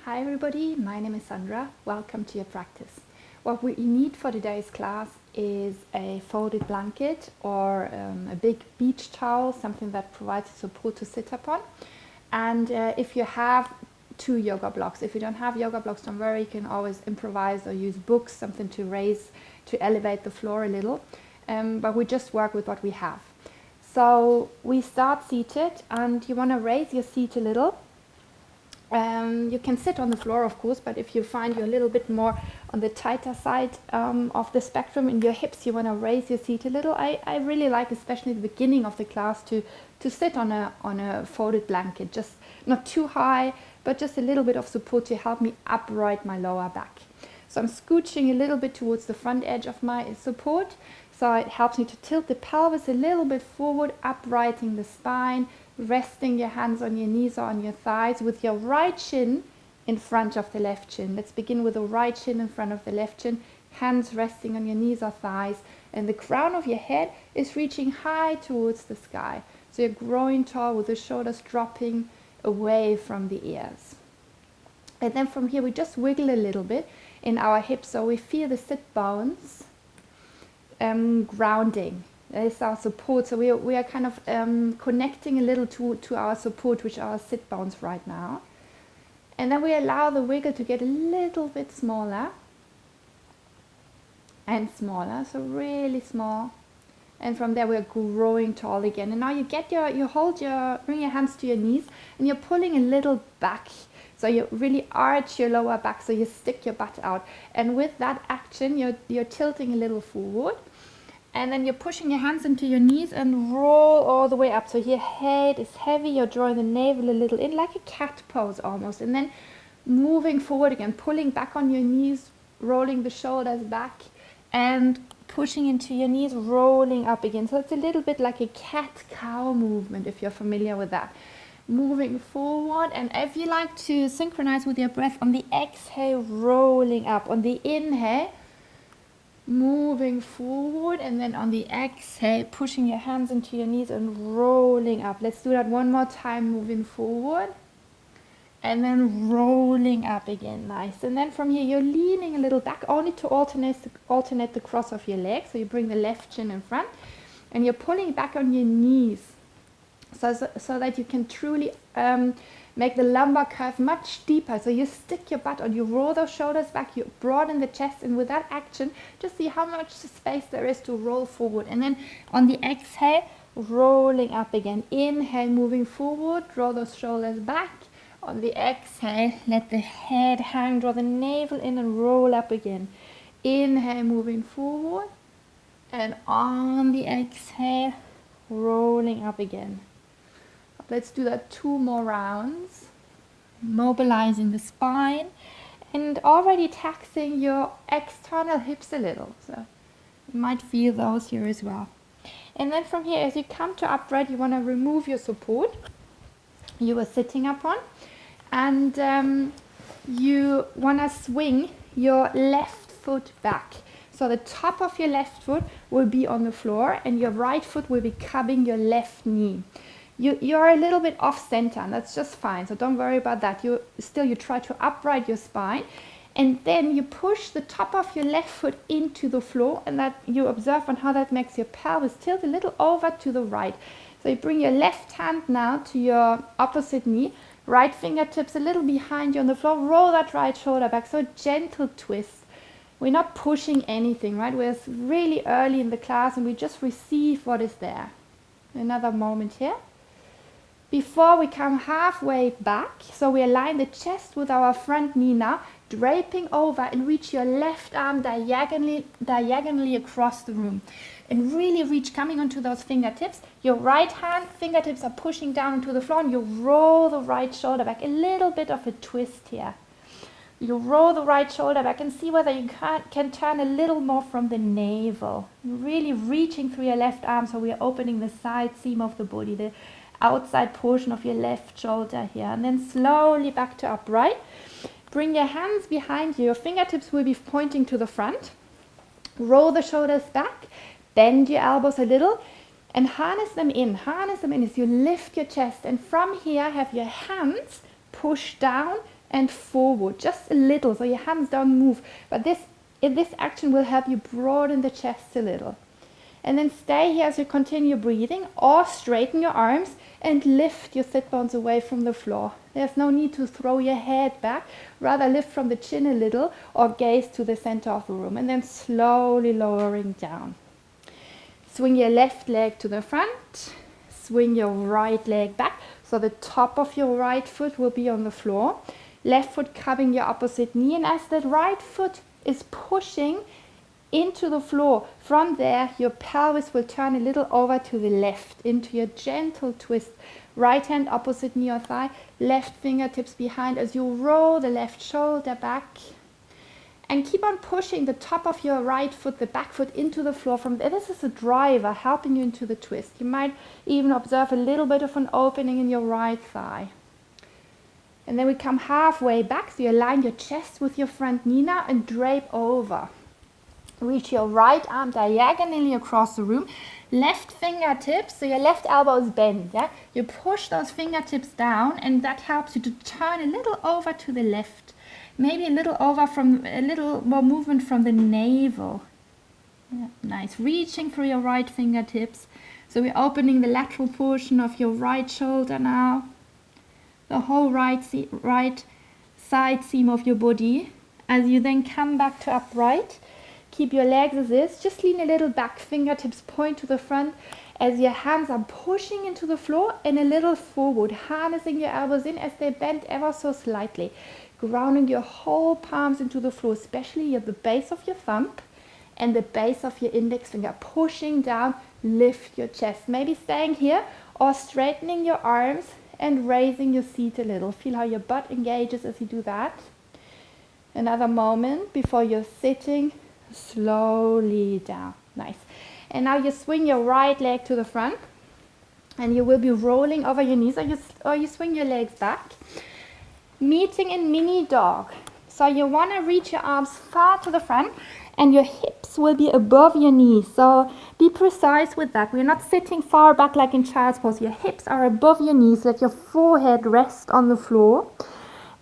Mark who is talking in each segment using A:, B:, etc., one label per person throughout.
A: Hi everybody, my name is Sandra. Welcome to your practice. What we need for today's class is a folded blanket or a big beach towel, something that provides support to sit upon. And if you have 2 yoga blocks, if you don't have yoga blocks, don't worry, you can always improvise or use books, something to raise, to elevate the floor a little. But we just work with what we have. So we start seated and you want to raise your seat a little. You can sit on the floor, of course, but if you find you're a little bit more on the tighter side of the spectrum in your hips, you want to raise your seat a little. I really like, especially at the beginning of the class, to sit on a folded blanket, just not too high, but just a little bit of support to help me upright my lower back. So I'm scooching a little bit towards the front edge of my support, so it helps me to tilt the pelvis a little bit forward, uprighting the spine, resting your hands on your knees or on your thighs with your right shin in front of the left shin. Let's begin with the right shin in front of the left shin, hands resting on your knees or thighs, and the crown of your head is reaching high towards the sky. So you're growing tall with the shoulders dropping away from the ears. And then from here we just wiggle a little bit in our hips so we feel the sit bones grounding. That is our support. So we are kind of connecting a little to our support, which are our sit bones right now. And then we allow the wiggle to get a little bit smaller and smaller, so really small. And from there we're growing tall again. And now you get bring your hands to your knees and you're pulling a little back. So you really arch your lower back, so you stick your butt out. And with that action, you're tilting a little forward. And then you're pushing your hands into your knees and roll all the way up. So your head is heavy, you're drawing the navel a little in, like a cat pose almost. And then moving forward again, pulling back on your knees, rolling the shoulders back, and pushing into your knees, rolling up again. So it's a little bit like a cat-cow movement, if you're familiar with that. Moving forward, and if you like to synchronize with your breath, on the exhale, rolling up. On the inhale, moving forward, and then on the exhale, pushing your hands into your knees and rolling up. Let's do that one more time, moving forward and then rolling up again. Nice. And then from here you're leaning a little back, only to alternate the cross of your legs. So you bring the left shin in front and you're pulling back on your knees so that you can truly make the lumbar curve much deeper. So you stick your butt on, you roll those shoulders back, you broaden the chest, and with that action, just see how much space there is to roll forward. And then on the exhale, rolling up again. Inhale, moving forward, draw those shoulders back. On the exhale, let the head hang, draw the navel in and roll up again. Inhale, moving forward. And on the exhale, rolling up again. Let's do that 2 more rounds. Mobilizing the spine and already taxing your external hips a little. So you might feel those here as well. And then from here, as you come to upright, you want to remove your support you were sitting upon. And you want to swing your left foot back. So the top of your left foot will be on the floor and your right foot will be cupping your left knee. You're a little bit off center, and that's just fine. So don't worry about that. You try to upright your spine, and then you push the top of your left foot into the floor, and that you observe on how that makes your pelvis tilt a little over to the right. So you bring your left hand now to your opposite knee, right fingertips a little behind you on the floor, roll that right shoulder back. So a gentle twist. We're not pushing anything, right? We're really early in the class and we just receive what is there. Another moment here. Before we come halfway back, so we align the chest with our front knee now, draping over and reach your left arm diagonally across the room. And really reach, coming onto those fingertips. Your right hand fingertips are pushing down into the floor and you roll the right shoulder back. A little bit of a twist here. You roll the right shoulder back and see whether you can turn a little more from the navel. Really reaching through your left arm, so we are opening the side seam of the body, the outside portion of your left shoulder here. And then slowly back to upright. Bring your hands behind you. Your fingertips will be pointing to the front. Roll the shoulders back. Bend your elbows a little and harness them in as you lift your chest. And from here, have your hands push down and forward, just a little, so your hands don't move. But this action will help you broaden the chest a little. And then stay here as you continue breathing, or straighten your arms and lift your sit bones away from the floor. There's no need to throw your head back, rather lift from the chin a little or gaze to the center of the room, and then slowly lowering down. Swing your left leg to the front, swing your right leg back, so the top of your right foot will be on the floor. Left foot covering your opposite knee, and as that right foot is pushing into the floor, from there your pelvis will turn a little over to the left into your gentle twist. Right hand opposite knee or thigh, left fingertips behind as you roll the left shoulder back. And keep on pushing the top of your right foot, the back foot, into the floor. From there, this is a driver helping you into the twist. You might even observe a little bit of an opening in your right thigh. And then we come halfway back, so you align your chest with your front knee now and drape over. Reach your right arm diagonally across the room. Left fingertips, so your left elbow is bent. Yeah? You push those fingertips down, and that helps you to turn a little over to the left. Maybe a little more movement from the navel. Yeah, nice. Reaching through your right fingertips. So we're opening the lateral portion of your right shoulder now. The whole right side seam of your body. As you then come back to upright, keep your legs as is. Just lean a little back, fingertips point to the front as your hands are pushing into the floor and a little forward, harnessing your elbows in as they bend ever so slightly. Grounding your whole palms into the floor, especially at the base of your thumb and the base of your index finger. Pushing down, lift your chest. Maybe staying here or straightening your arms and raising your seat a little. Feel how your butt engages as you do that. Another moment before you're sitting slowly down. Nice. And now you swing your right leg to the front and you will be rolling over your knees, or you swing your legs back. Meeting in mini dog. So you want to reach your arms far to the front and your hips will be above your knees. So be precise with that. We're not sitting far back like in child's pose. Your hips are above your knees. Let your forehead rest on the floor.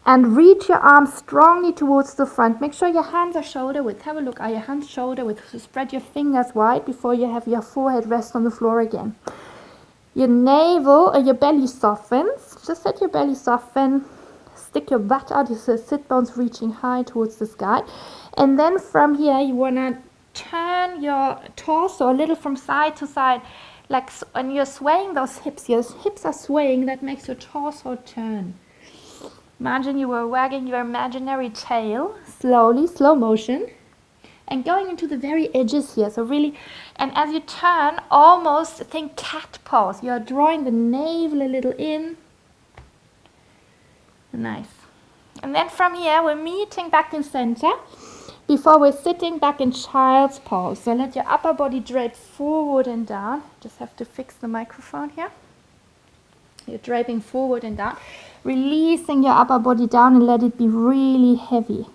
A: And reach your arms strongly towards the front. Make sure your hands are shoulder width. Have a look. Are your hands shoulder width? So spread your fingers wide before you have your forehead rest on the floor again. Your navel or your belly softens. Just let your belly soften. Stick your butt out, your sit bones reaching high towards the sky. And then from here, you want to turn your torso a little from side to side. Like when you're swaying those hips, your hips are swaying, that makes your torso turn. Imagine you were wagging your imaginary tail, slowly, slow motion, and going into the very edges here. So really, and as you turn, almost think cat pose. You're drawing the navel a little in. Nice. And then from here, we're meeting back in center before we're sitting back in child's pose. So let your upper body drape forward and down. Just have to fix the microphone here. You're draping forward and down, releasing your upper body down and let it be really heavy.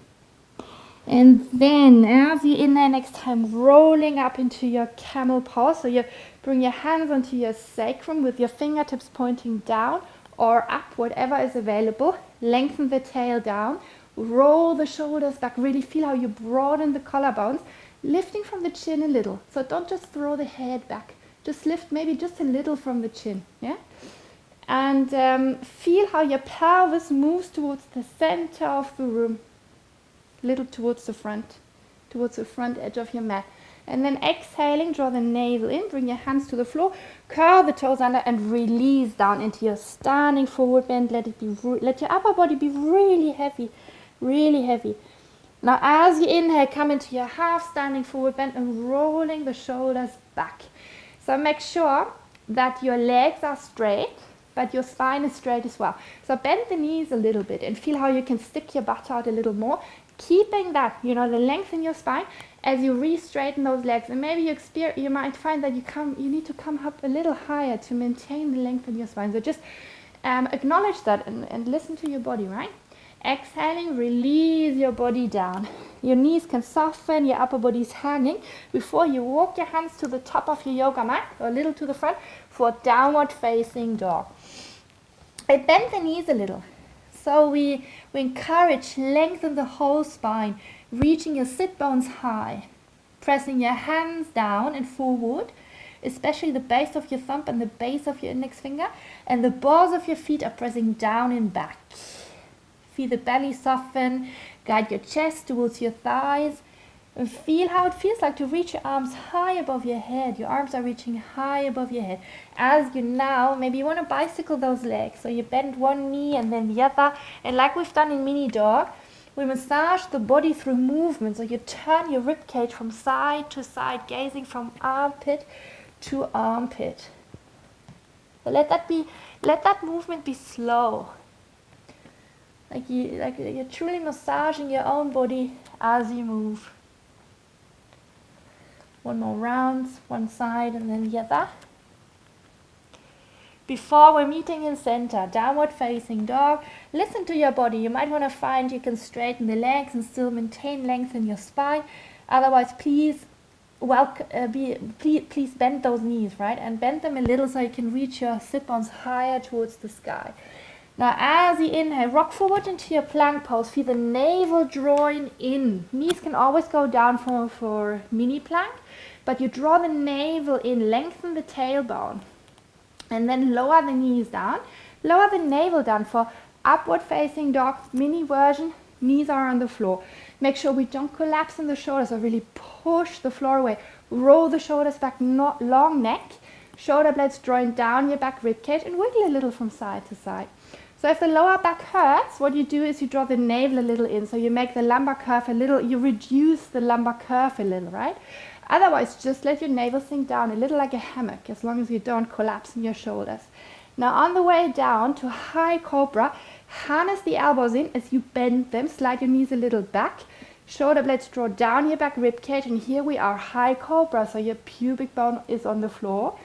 A: And then as you inhale next time, rolling up into your camel pose. So you bring your hands onto your sacrum with your fingertips pointing down or up, whatever is available. Lengthen the tail down, roll the shoulders back, really feel how you broaden the collarbones, lifting from the chin a little. So don't just throw the head back, just lift maybe just a little from the chin, yeah? And feel how your pelvis moves towards the center of the room, a little towards the front edge of your mat. And then exhaling, draw the navel in, bring your hands to the floor, curl the toes under and release down into your standing forward bend. Let your upper body be really heavy, really heavy. Now as you inhale, come into your half standing forward bend and rolling the shoulders back. So make sure that your legs are straight, but your spine is straight as well. So bend the knees a little bit and feel how you can stick your butt out a little more, keeping that, the length in your spine as you re-straighten those legs. And maybe you might find that you need to come up a little higher to maintain the length in your spine. So just acknowledge that and listen to your body, right? Exhaling, release your body down. Your knees can soften, your upper body is hanging. Before you walk your hands to the top of your yoga mat, or a little to the front, for downward facing dog. I bend the knees a little. So we We encourage, lengthen the whole spine, reaching your sit bones high, pressing your hands down and forward, especially the base of your thumb and the base of your index finger, and the balls of your feet are pressing down and back. Feel the belly soften, guide your chest towards your thighs, and feel how it feels like to reach your arms high above your head. Your arms are reaching high above your head. As you now, maybe you want to bicycle those legs. So you bend one knee and then the other. And like we've done in mini dog, we massage the body through movement. So you turn your rib cage from side to side, gazing from armpit to armpit. So let that movement be slow. Like you're truly massaging your own body as you move. One more round, one side and then the other. Before we're meeting in center, downward facing dog, listen to your body. You might want to find you can straighten the legs and still maintain length in your spine. Otherwise, please bend those knees, right? And bend them a little so you can reach your sit bones higher towards the sky. Now, as you inhale, rock forward into your plank pose. Feel the navel drawing in. Knees can always go down for mini plank, but you draw the navel in, lengthen the tailbone, and then lower the knees down. Lower the navel down for upward facing dog, mini version. Knees are on the floor. Make sure we don't collapse in the shoulders or really push the floor away. Roll the shoulders back, not long neck. Shoulder blades drawing down your back rib cage and wiggle a little from side to side. So if the lower back hurts, what you do is you draw the navel a little in. So you make the lumbar curve a little, you reduce the lumbar curve a little, right? Otherwise, just let your navel sink down a little like a hammock, as long as you don't collapse in your shoulders. Now on the way down to high cobra, harness the elbows in as you bend them, slide your knees a little back. Shoulder blades draw down your back rib cage, and here we are, high cobra, so your pubic bone is on the floor.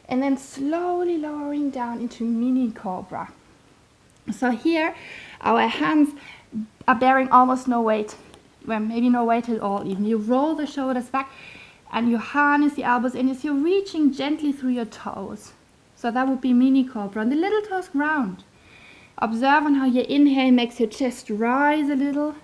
A: And then slowly lowering down into mini cobra. So here, our hands are bearing almost no weight, well, maybe no weight at all even. You roll the shoulders back and you harness the elbows in as you're reaching gently through your toes. So that would be mini cobra, and the little toes ground. Observe on how your inhale makes your chest rise a little,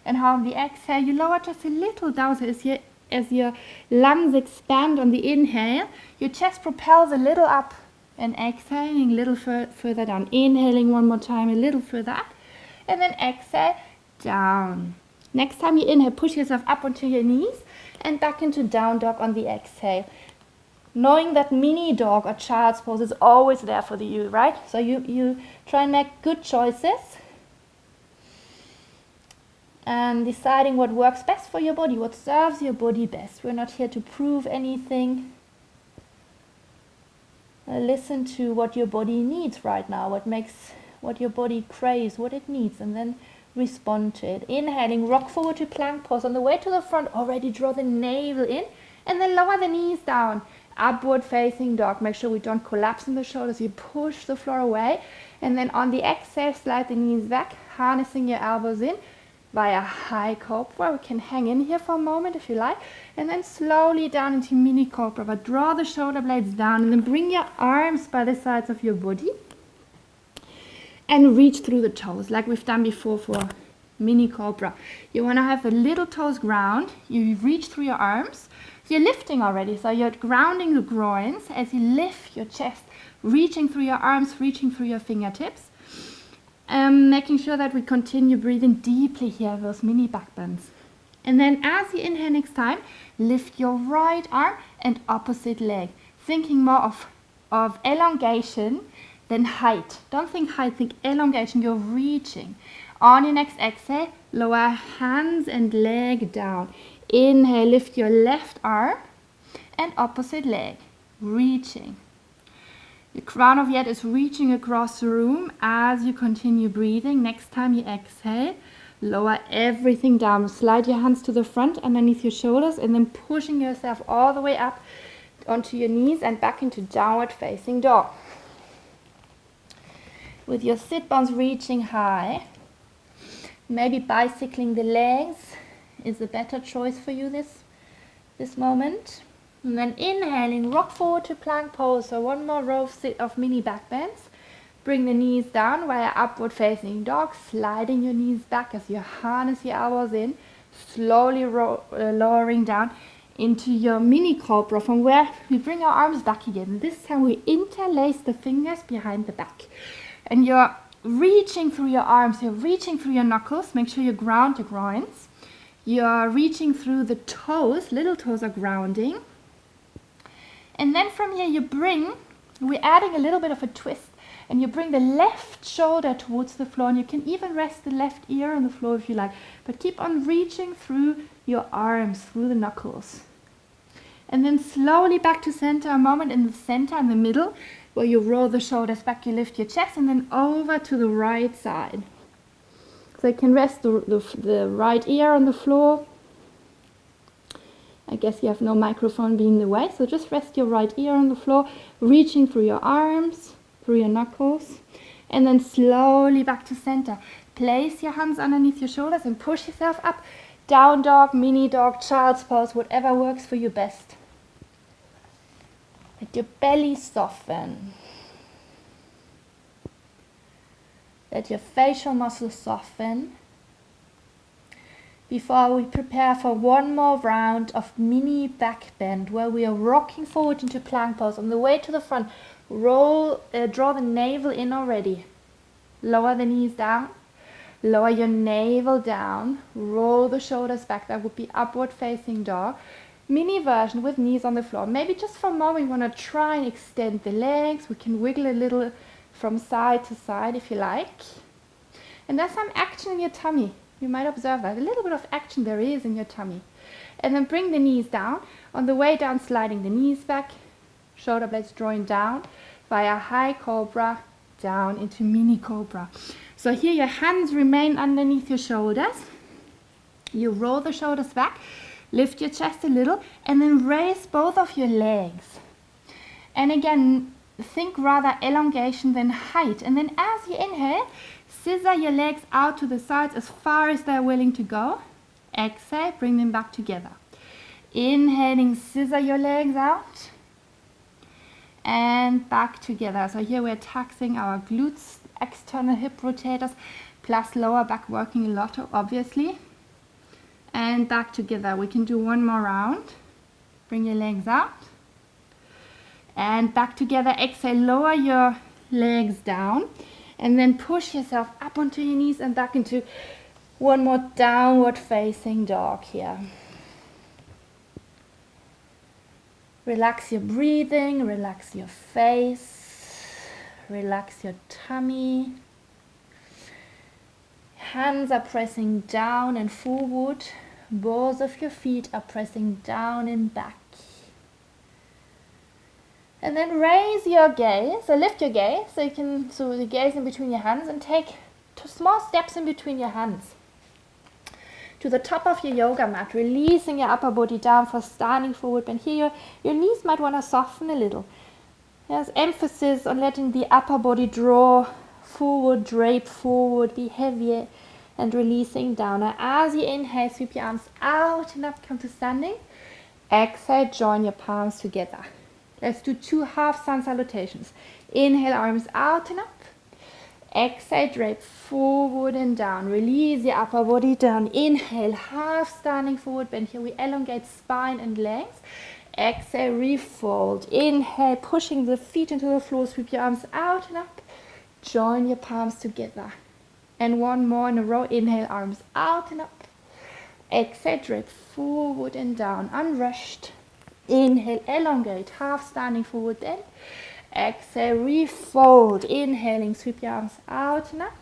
A: and how on the exhale you lower just a little down. So as your lungs expand on the inhale, your chest propels a little up, and exhaling a little further down. Inhaling one more time, a little further up, and then exhale down. Next time you inhale, push yourself up onto your knees and back into down dog on the exhale. Knowing that mini dog or child's pose is always there for you, right? So you try and make good choices and deciding what works best for your body, what serves your body best. We're not here to prove anything. Listen to what your body needs right now, what your body craves, what it needs, and then respond to it. Inhaling, rock forward to plank pose. On the way to the front, already draw the navel in, and then lower the knees down. Upward facing dog. Make sure we don't collapse in the shoulders. You push the floor away, and then on the exhale, slide the knees back, harnessing your elbows in via high cobra. We can hang in here for a moment if you like, and then slowly down into mini cobra. But draw the shoulder blades down, and then bring your arms by the sides of your body and reach through the toes like we've done before for mini cobra. You want to have the little toes ground. You reach through your arms. You're lifting already, so you're grounding the groins as you lift your chest, reaching through your arms, reaching through your fingertips. Making sure that we continue breathing deeply here, those mini back bends. And then as you inhale next time, lift your right arm and opposite leg. Thinking more of elongation than height. Don't think height, think elongation. You're reaching. On your next exhale, lower hands and leg down. Inhale, lift your left arm and opposite leg. Reaching. The crown of your head is reaching across the room as you continue breathing. Next time you exhale, lower everything down. Slide your hands to the front underneath your shoulders, and then pushing yourself all the way up onto your knees and back into downward facing dog. With your sit bones reaching high, maybe bicycling the legs is a better choice for you this moment. And then inhaling, rock forward to plank pose. So one more row of mini back bends. Bring the knees down via upward facing dog, sliding your knees back as you harness your elbows in, slowly lowering down into your mini cobra, from where we bring our arms back again. This time we interlace the fingers behind the back. And you're reaching through your arms, you're reaching through your knuckles, make sure you ground your groins. You're reaching through the toes, little toes are grounding. And then from here we're adding a little bit of a twist, and you bring the left shoulder towards the floor, and you can even rest the left ear on the floor if you like, but keep on reaching through your arms, through the knuckles. And then slowly back to center, a moment in the center, in the middle, where you roll the shoulders back, you lift your chest, and then over to the right side. So you can rest the right ear on the floor. I guess you have no microphone being in the way, so just rest your right ear on the floor, reaching through your arms, through your knuckles, and then slowly back to center. Place your hands underneath your shoulders and push yourself up. Down dog, mini dog, child's pose, whatever works for you best. Let your belly soften. Let your facial muscles soften. Before we prepare for one more round of mini back bend, where we are rocking forward into plank pose. On the way to the front, draw the navel in already. Lower the knees down. Lower your navel down. Roll the shoulders back. That would be upward facing dog. Mini version with knees on the floor. Maybe just for a moment you want to try and extend the legs. We can wiggle a little from side to side if you like. And there's some action in your tummy. You might observe that. A little bit of action there is in your tummy. And then bring the knees down. On the way down, sliding the knees back. Shoulder blades drawing down via high cobra down into mini cobra. So here your hands remain underneath your shoulders. You roll the shoulders back. Lift your chest a little and then raise both of your legs. And again, think rather elongation than height. And then as you inhale, scissor your legs out to the sides as far as they're willing to go. Exhale, bring them back together. Inhaling, scissor your legs out and back together. So here we're taxing our glutes, external hip rotators, plus lower back working a lot, obviously. And back together. We can do one more round. Bring your legs out. And back together. Exhale, lower your legs down. And then push yourself up onto your knees and back into one more downward facing dog here. Relax your breathing, relax your face, relax your tummy. Hands are pressing down and forward. Balls of your feet are pressing down and back. And then raise your gaze, so lift your gaze, so the gaze in between your hands, and take 2 small steps in between your hands to the top of your yoga mat, releasing your upper body down for standing forward bend. Here your knees might want to soften a little. There's emphasis on letting the upper body draw forward, drape forward, be heavier, and releasing down. Now as you inhale, sweep your arms out and up, come to standing. Exhale, join your palms together. Let's do 2 half sun salutations. Inhale, arms out and up. Exhale, drape forward and down. Release your upper body down. Inhale, half standing forward bend. Here we elongate spine and legs. Exhale, refold. Inhale, pushing the feet into the floor. Sweep your arms out and up. Join your palms together. And one more in a row. Inhale, arms out and up. Exhale, drape forward and down. Unrushed. Inhale, elongate, half standing forward bend. Exhale, refold. Inhaling, sweep your arms out and up.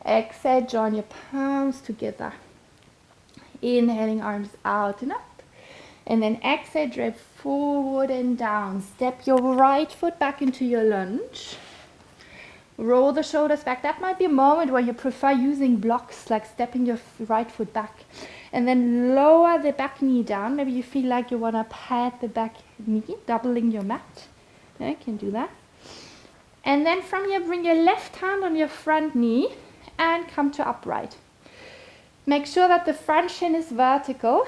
A: Exhale, join your palms together. Inhaling, arms out and up. And then exhale, drape forward and down. Step your right foot back into your lunge. Roll the shoulders back. That might be a moment where you prefer using blocks, like stepping your right foot back. And then lower the back knee down. Maybe you feel like you want to pad the back knee, doubling your mat. Yeah, you can do that. And then from here, bring your left hand on your front knee and come to upright. Make sure that the front shin is vertical.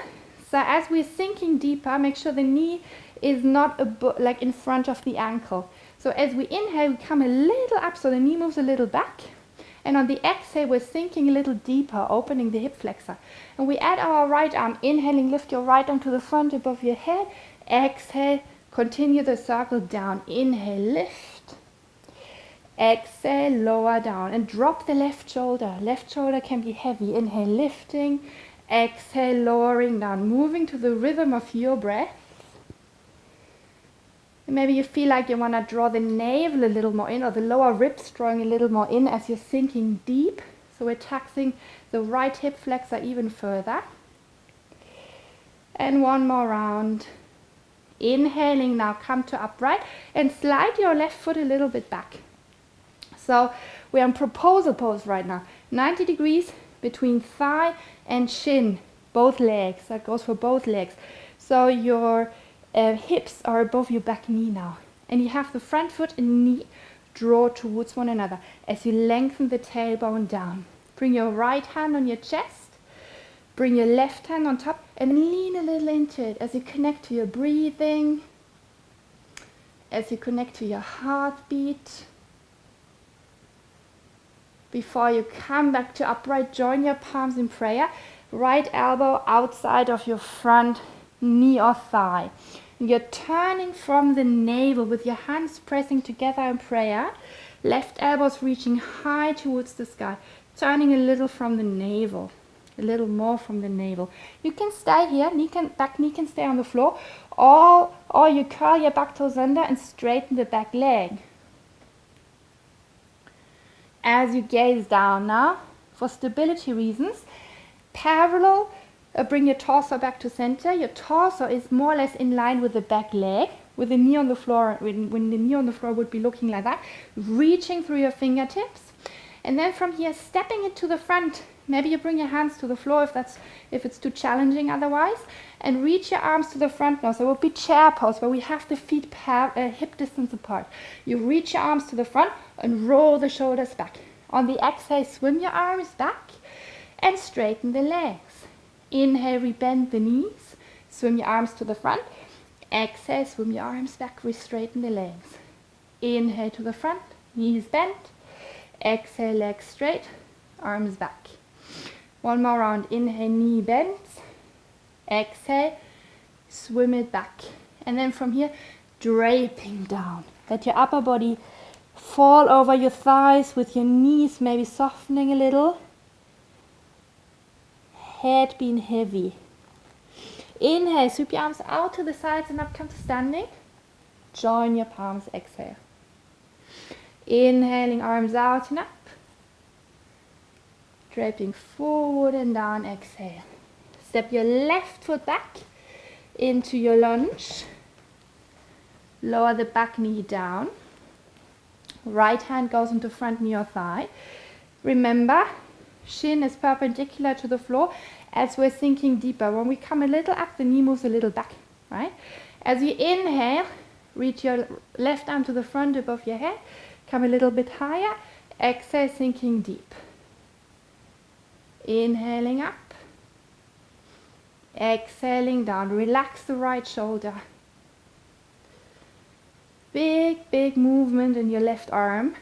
A: So as we're sinking deeper, make sure the knee is not like in front of the ankle. So as we inhale, we come a little up, so the knee moves a little back. And on the exhale, we're sinking a little deeper, opening the hip flexor. And we add our right arm, inhaling, lift your right arm to the front above your head. Exhale, continue the circle down. Inhale, lift. Exhale, lower down. And drop the left shoulder. Left shoulder can be heavy. Inhale, lifting. Exhale, lowering down. Moving to the rhythm of your breath. And maybe you feel like you want to draw the navel a little more in, or the lower ribs drawing a little more in as you're sinking deep. So we're taxing the right hip flexor even further. And one more round. Inhaling now, come to upright and slide your left foot a little bit back. So we're in proposal pose right now. 90 degrees between thigh and shin, both legs. That goes for both legs. So your hips are above your back knee now. And you have the front foot and knee draw towards one another as you lengthen the tailbone down. Bring your right hand on your chest. Bring your left hand on top and lean a little into it as you connect to your breathing, as you connect to your heartbeat. Before you come back to upright, join your palms in prayer. Right elbow outside of your front knee or thigh. And you're turning from the navel with your hands pressing together in prayer. Left elbows reaching high towards the sky. Turning a little from the navel. A little more from the navel. You can stay here, back knee can stay on the floor, or you curl your back toes under and straighten the back leg. As you gaze down now, for stability reasons, parallel, bring your torso back to center. Your torso is more or less in line with the back leg, with the knee on the floor, when the knee on the floor would be looking like that, reaching through your fingertips. And then from here, stepping it to the front. Maybe you bring your hands to the floor if it's too challenging otherwise. And reach your arms to the front now. So it will be chair pose where we have the feet hip distance apart. You reach your arms to the front and roll the shoulders back. On the exhale, swim your arms back and straighten the legs. Inhale, rebend the knees. Swim your arms to the front. Exhale, swim your arms back, re-straighten the legs. Inhale to the front, knees bent. Exhale, legs straight, arms back. One more round. Inhale, knee bends. Exhale, swim it back. And then from here, draping down. Let your upper body fall over your thighs with your knees maybe softening a little. Head being heavy. Inhale, sweep your arms out to the sides and up, come to standing. Join your palms, exhale. Inhaling, arms out and up. Draping forward and down, exhale. Step your left foot back into your lunge. Lower the back knee down. Right hand goes into front knee or thigh. Remember, shin is perpendicular to the floor as we're sinking deeper. When we come a little up, the knee moves a little back, right? As you inhale, reach your left arm to the front above your head. Come a little bit higher. Exhale, sinking deep. Inhaling up. Exhaling down. Relax the right shoulder. Big movement in your left arm.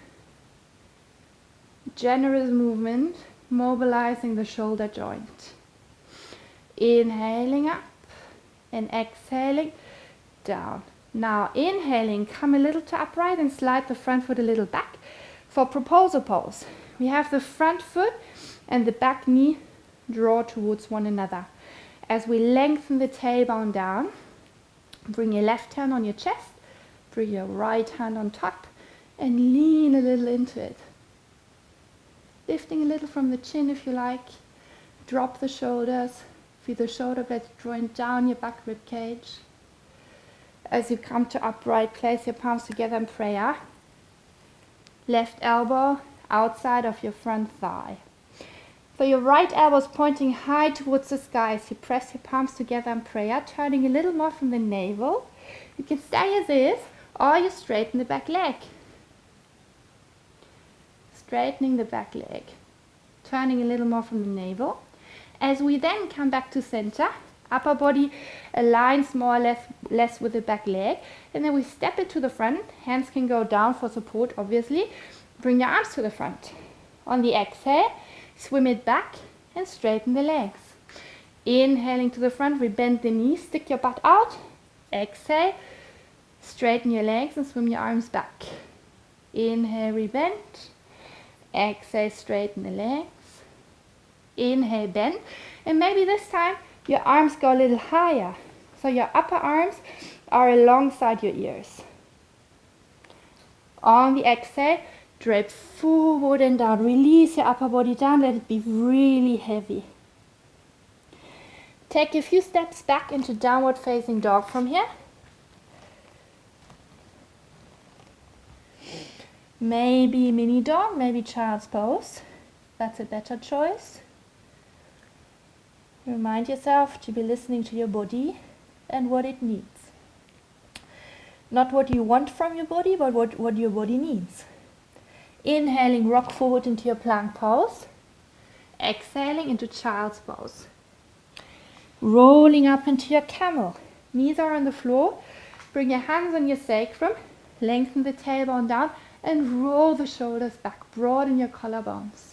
A: Generous movement, mobilizing the shoulder joint. Inhaling up and exhaling down. Now inhaling, come a little to upright and slide the front foot a little back. For proposal pose, we have the front foot and the back knee draw towards one another. As we lengthen the tailbone down, bring your left hand on your chest, bring your right hand on top, and lean a little into it. Lifting a little from the chin if you like. Drop the shoulders, feel the shoulder blades drawing down your back rib cage. As you come to upright, place your palms together in prayer. Left elbow outside of your front thigh. So your right elbow is pointing high towards the sky as you press your palms together in prayer, turning a little more from the navel. You can stay as is, or you straighten the back leg. Straightening the back leg. Turning a little more from the navel. As we then come back to center, Upper body aligns more or less with the back leg. And then we step it to the front. Hands can go down for support, obviously. Bring your arms to the front. On the exhale, swim it back and straighten the legs. Inhaling to the front, we bend the knees, stick your butt out. Exhale, straighten your legs and swim your arms back. Inhale, rebend. Exhale, straighten the legs. Inhale, bend. And maybe this time your arms go a little higher. So your upper arms are alongside your ears. On the exhale, drape forward and down. Release your upper body down. Let it be really heavy. Take a few steps back into downward facing dog from here. Maybe mini dog, maybe child's pose. That's a better choice. Remind yourself to be listening to your body and what it needs. Not what you want from your body, but what your body needs. Inhaling, rock forward into your plank pose. Exhaling into child's pose. Rolling up into your camel. Knees are on the floor. Bring your hands on your sacrum. Lengthen the tailbone down and roll the shoulders back. Broaden your collarbones.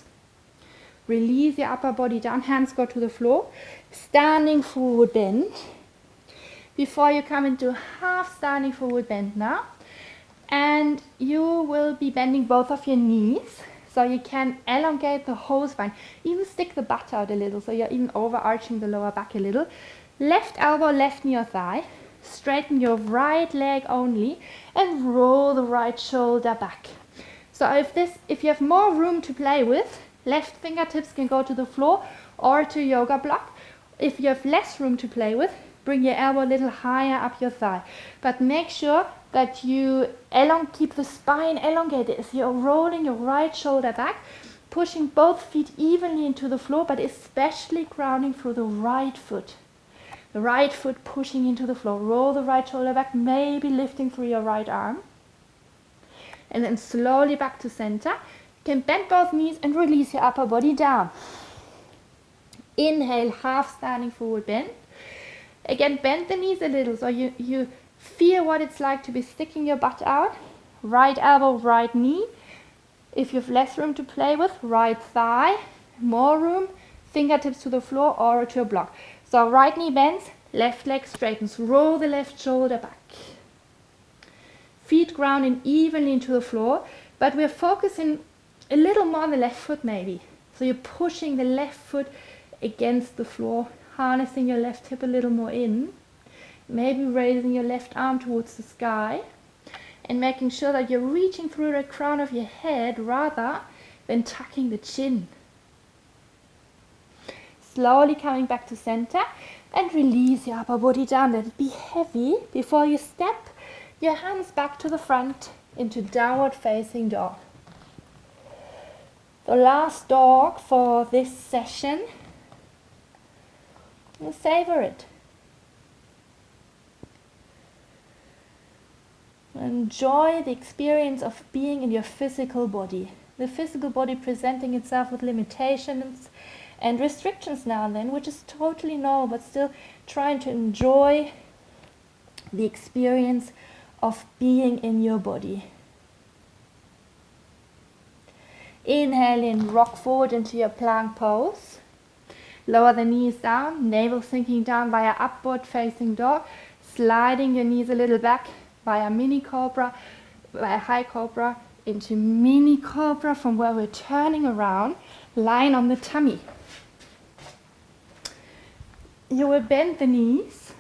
A: Release your upper body down. Hands go to the floor. Standing forward bend. Before you come into half standing forward bend now. And you will be bending both of your knees. So you can elongate the whole spine. Even stick the butt out a little. So you're even overarching the lower back a little. Left elbow, left knee or thigh. Straighten your right leg only. And roll the right shoulder back. So if you have more room to play with, left fingertips can go to the floor or to yoga block. If you have less room to play with, bring your elbow a little higher up your thigh. But make sure that you keep the spine elongated as you're rolling your right shoulder back, pushing both feet evenly into the floor, but especially grounding through the right foot. The right foot pushing into the floor. Roll the right shoulder back, maybe lifting through your right arm. And then slowly back to center. You can bend both knees and release your upper body down. Inhale, half standing forward bend. Again, bend the knees a little so you feel what it's like to be sticking your butt out. Right elbow, right knee. If you have less room to play with, right thigh. More room, fingertips to the floor or to a block. So right knee bends, left leg straightens. Roll the left shoulder back. Feet grounding evenly into the floor, but we're focusing a little more on the left foot maybe. So you're pushing the left foot against the floor, harnessing your left hip a little more in, maybe raising your left arm towards the sky, and making sure that you're reaching through the crown of your head rather than tucking the chin. Slowly coming back to center and release your upper body down. Let it be heavy before you step your hands back to the front into downward facing dog. The last dog for this session. Savor it. Enjoy the experience of being in your physical body. The physical body presenting itself with limitations and restrictions now and then, which is totally normal, but still trying to enjoy the experience of being in your body. Inhale in, rock forward into your plank pose. Lower the knees down, navel sinking down via upward facing dog, sliding your knees a little back via mini cobra, via high cobra into mini cobra, from where we're turning around, lying on the tummy. You will bend the knees.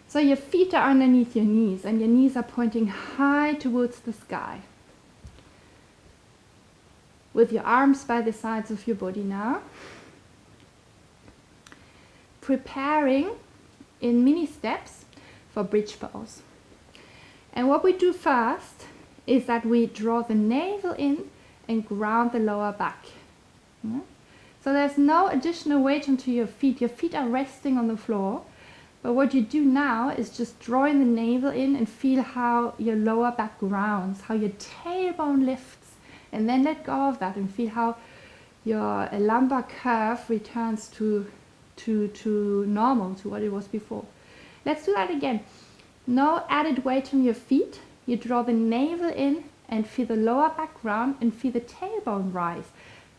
A: So your feet are underneath your knees and your knees are pointing high towards the sky. With your arms by the sides of your body now. Preparing in mini steps for bridge pose. And what we do first is that we draw the navel in and ground the lower back. Yeah? So there's no additional weight onto your feet. Your feet are resting on the floor. But what you do now is just drawing the navel in and feel how your lower back grounds, how your tailbone lifts. And then let go of that and feel how your lumbar curve returns to to normal, to what it was before. Let's do that again. No added weight on your feet. You draw the navel in and feel the lower back round and feel the tailbone rise.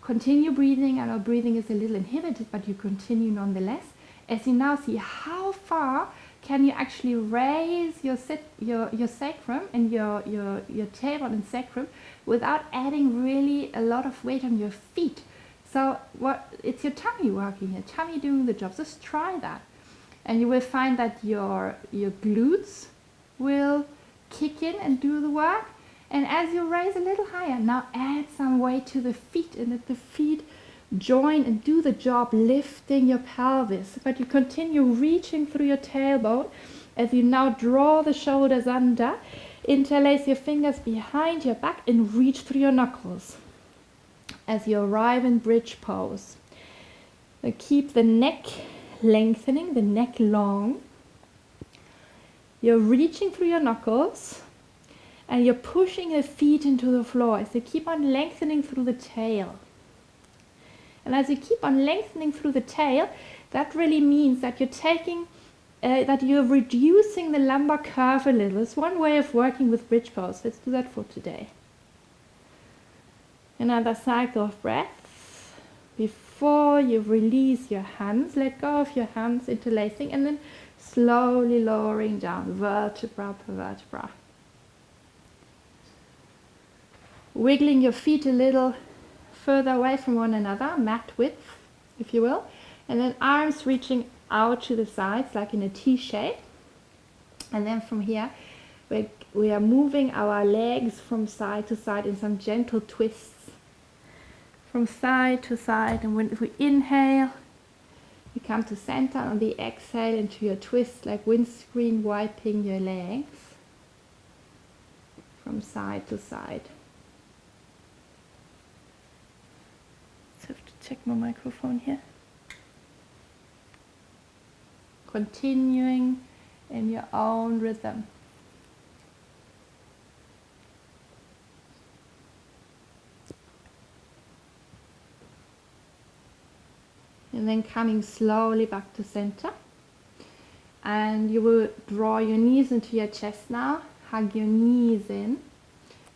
A: Continue breathing. I know breathing is a little inhibited, but you continue nonetheless. As you now see how far can you actually raise your sacrum and your tailbone and sacrum without adding really a lot of weight on your feet. So it's your tummy working here, tummy doing the job. Just try that. And you will find that your glutes will kick in and do the work. And as you raise a little higher, now add some weight to the feet and let the feet join and do the job, lifting your pelvis. But you continue reaching through your tailbone as you now draw the shoulders under, interlace your fingers behind your back and reach through your knuckles as you arrive in bridge pose. Now keep the neck lengthening, the neck long. You're reaching through your knuckles and you're pushing the feet into the floor as you keep on lengthening through the tail. And as you keep on lengthening through the tail, that really means that you're taking, that you're reducing the lumbar curve a little. It's one way of working with bridge pose. Let's do that for today. Another cycle of breaths. Before you release your hands, let go of your hands, interlacing, and then slowly lowering down, vertebra per vertebra. Wiggling your feet a little further away from one another, mat width, if you will, and then arms reaching out to the sides like in a T shape. And then from here, we are moving our legs from side to side in some gentle twists, from side to side. And when we inhale, you come to center. On the exhale, into your twist, like windscreen wiping your legs from side to side. I have to check my microphone here. Continuing in your own rhythm. And then coming slowly back to center. And you will draw your knees into your chest now. Hug your knees in.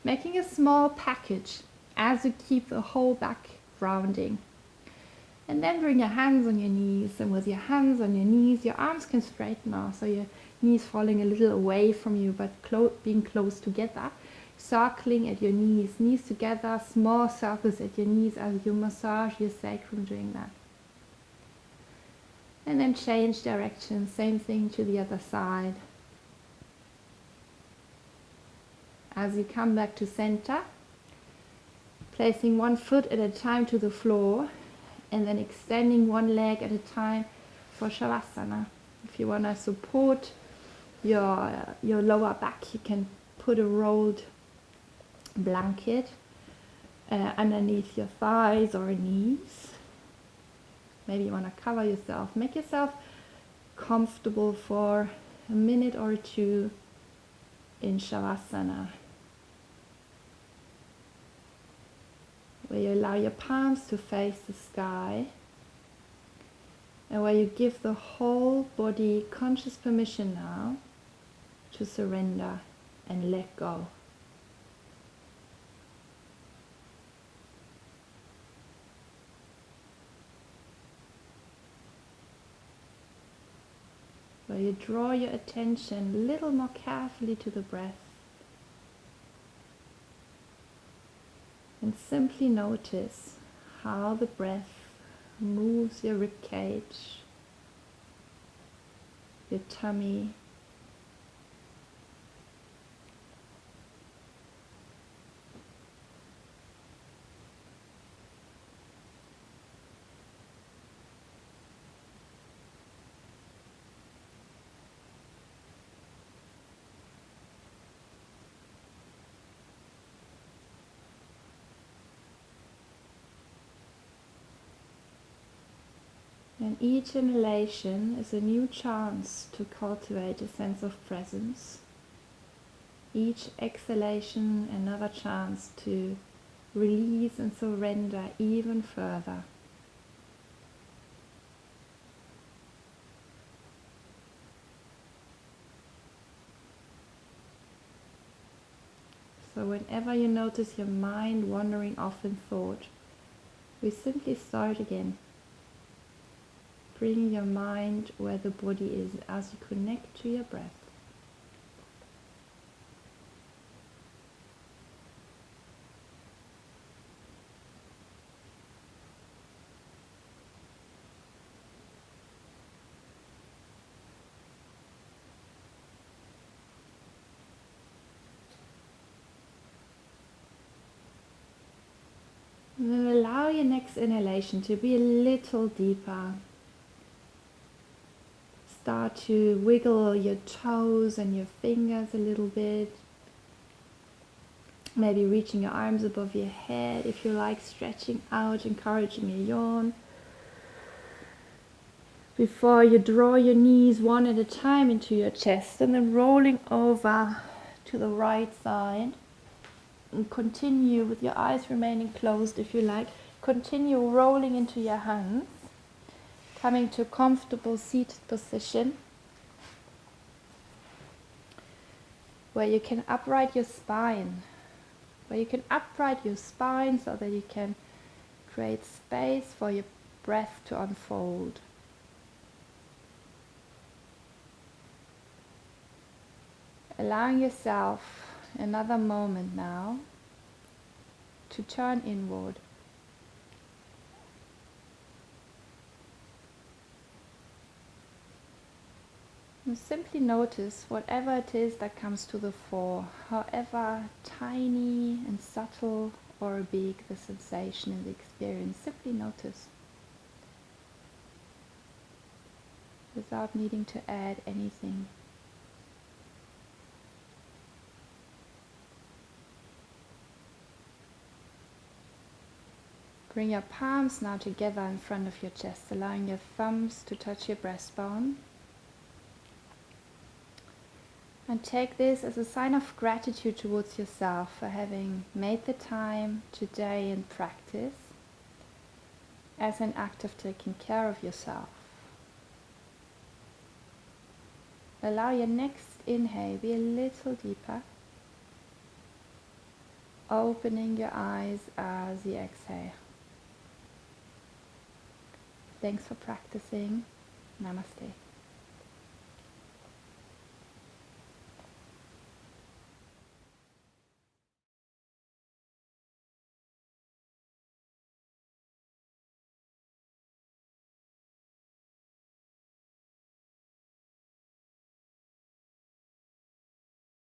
A: Making a small package as you keep the whole back rounding. And then bring your hands on your knees, and with your hands on your knees, your arms can straighten now, so your knees falling a little away from you, but being close together. Circling at your knees, knees together, small circles at your knees as you massage your sacrum doing that. And then change direction, same thing to the other side. As you come back to center, placing one foot at a time to the floor, and then extending one leg at a time for Shavasana. If you want to support your lower back, you can put a rolled blanket underneath your thighs or knees. Maybe you want to cover yourself. Make yourself comfortable for a minute or two in Shavasana, where you allow your palms to face the sky, and where you give the whole body conscious permission now to surrender and let go. Where you draw your attention a little more carefully to the breath. And simply notice how the breath moves your rib cage, your tummy, and each inhalation is a new chance to cultivate a sense of presence. Each exhalation another chance to release and surrender even further. whenever you notice your mind wandering off in thought, we simply start again. Bring your mind where the body is as you connect to your breath. And then allow your next inhalation to be a little deeper. Start to wiggle your toes and your fingers a little bit. Maybe reaching your arms above your head if you like, stretching out, encouraging a yawn. Before you draw your knees one at a time into your chest and then rolling over to the right side. And continue with your eyes remaining closed if you like. Continue rolling into your hands, coming to a comfortable seated position where you can upright your spine. So that you can create space for your breath to unfold. Allowing yourself another moment now to turn inward. And simply notice whatever it is that comes to the fore, however tiny and subtle or big the sensation and the experience. Simply notice without needing to add anything. Bring your palms now together in front of your chest, allowing your thumbs to touch your breastbone. And take this as a sign of gratitude towards yourself for having made the time today in practice as an act of taking care of yourself. Allow your next inhale be a little deeper, opening your eyes as you exhale. Thanks for practicing. Namaste.